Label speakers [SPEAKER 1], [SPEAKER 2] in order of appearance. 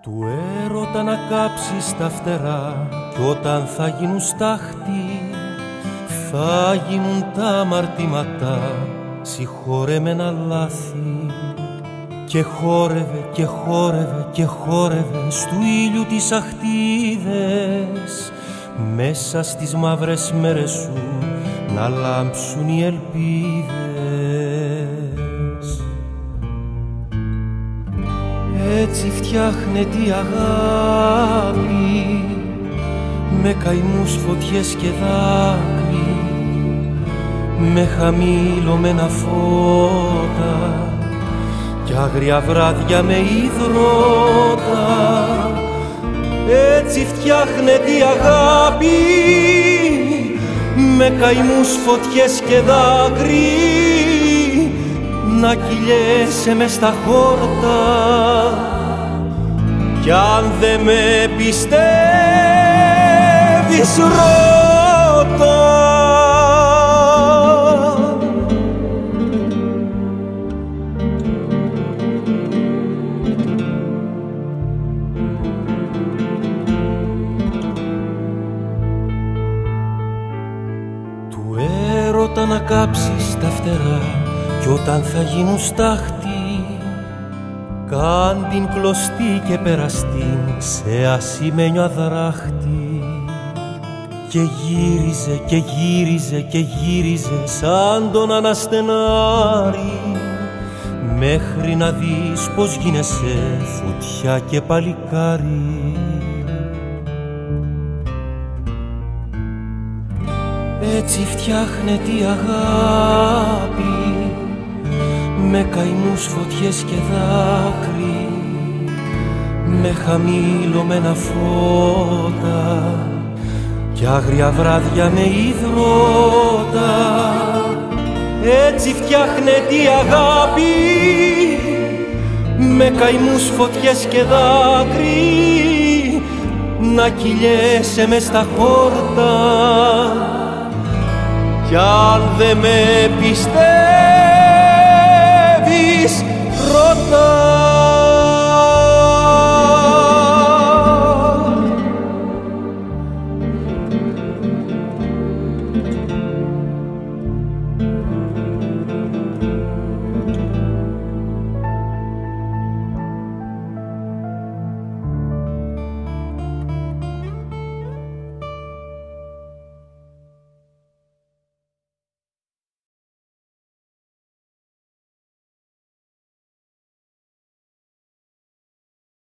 [SPEAKER 1] Του έρωτα να κάψεις τα φτερά κι όταν θα γίνουν στάχτη θα γίνουν τα αμαρτήματα συγχωρεμένα λάθη. Και χόρευε και χόρευε και χόρευε στου ήλιου τις αχτίδες μέσα στις μαύρες μέρες σου να λάμψουν οι ελπίδες. Έτσι φτιάχνεται η αγάπη με καημούς, φωτιές και δάκρυ, με χαμήλωμένα φώτα κι άγρια βράδια με υδρότα. Έτσι φτιάχνεται η αγάπη με καημούς, φωτιές και δάκρυ, να κυλιέσαι μες στα χόρτα. Κι αν δε με πιστεύεις ρώτα. Του έρωτα να κάψεις τα φτερά κι όταν θα γίνουν στάχτη κάν την κλωστή και περαστήν σε ασημένιο αδράχτη. Και γύριζε και γύριζε και γύριζε σαν τον αναστενάρι μέχρι να δεις πως γίνεσαι φωτιά και παλικάρι. Έτσι φτιάχνεται η αγάπη με καημούς, φωτιές και δάκρυ, με χαμήλωμένα φώτα κι άγρια βράδια με υδρότα. Έτσι φτιάχνεται η αγάπη με καημούς, φωτιές και δάκρυ, να κυλιέσαι μες στα χόρτα. Κι αν δε με πιστεύεις ρώτα.